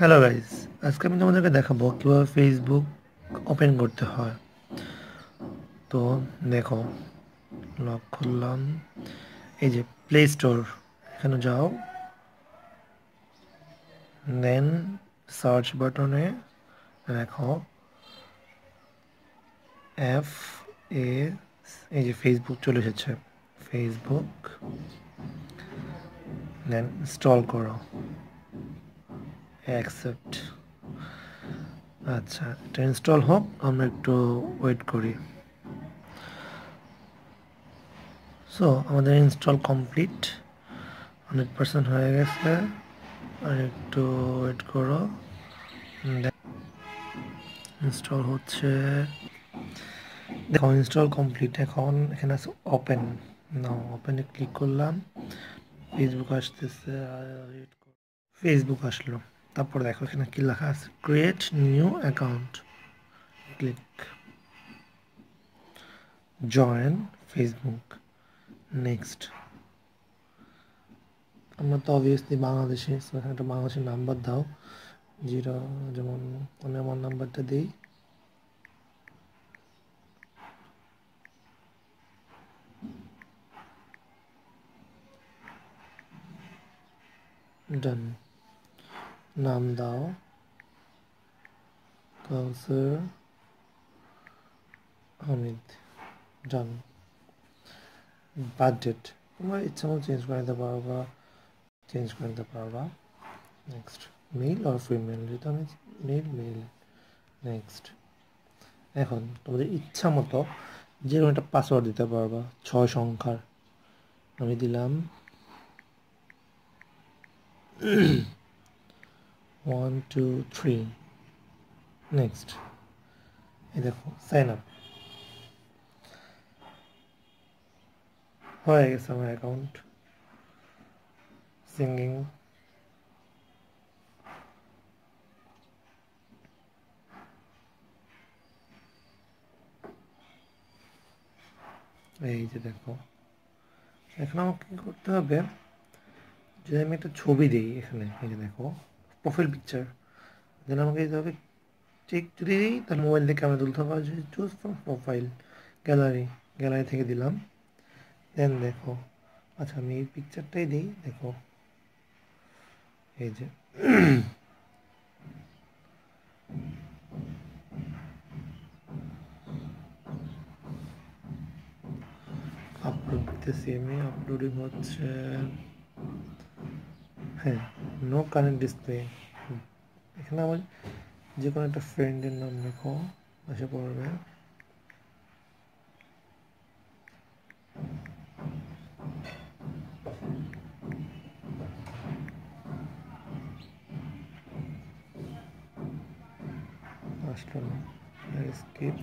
Hello guys, আজকে আমি তোমাদেরকে দেখাবো কিভাবে ফেসবুক ওপেন করতে হয়। তো দেখো, লক খুললাম, এই যে প্লে স্টোর, এখানে যাও, দেন সার্চ বাটনে লেখো এফ এ, এই যে ফেসবুক চলে এসেছে, ফেসবুক, দেন ইনস্টল করো, অ্যাকসেপ্ট। আচ্ছা, এটা ইনস্টল হোক, আমরা একটু ওয়েট করি। সো আমাদের ইনস্টল কমপ্লিট, 100% হয়ে গেছে। আর একটু ওয়েট করো, ইনস্টল হচ্ছে। দেখো ইনস্টল কমপ্লিট, এখন এখানে আছে ওপেন নাও, ওপেনে ক্লিক করলাম, ফেসবুক আসতেছে, ফেসবুক আসলো। তারপর দেখো এখানে কি লেখা আছে, create new account, click, join Facebook, next. আমরা তো অবভিয়াসলি বাংলাদেশে, এখানে একটা বাংলাদেশের নাম্বার দাও, যেটা যেমন আমি আমার নাম্বারটা দিই, ডান। নাম দাও কাউসার হামিদ, ডান। বাজেট তোমরা ইচ্ছা মতো চেঞ্জ করে নিতে পারবা, চেঞ্জ করে নিতে পারবা। নেক্সট, মেল আর ফিমেল, যেটা আমি মেল, নেক্সট। এখন তোমাদের ইচ্ছা মতো যে কোনো একটা পাসওয়ার্ড দিতে পারবা, 6 সংখ্যার। আমি দিলাম 1 2 3, নেক্সট। এই দেখো সাইন আপ হয়ে গেছে আমার অ্যাকাউন্ট। সিঙ্গিং, এই যে দেখো, এখন আমাকে কি করতে হবে, যদি আমি একটা ছবি দিই এখানে, এই যে দেখো প্রোফাইল পিকচার, দেন আমাকে দিতে হবে চেক, যদি দিই তাহলে মোবাইল থেকে ক্যামেরা তুলতে হবে, যদি choose from profile, gallery, gallery থেকে দিলাম। দেন দেখো, আচ্ছা আমি এই পিকচারটাই দিই, দেখো এই যে আপলোড দিতেছি আমি, আপলোডিং হচ্ছে। হ্যাঁ, নো কারেন্ট ডিসপ্লে। এখানে আমার যে কোনো একটা ফ্রেন্ডের নাম লেখো, এসে পড়বে। আসলো না, স্কিপ।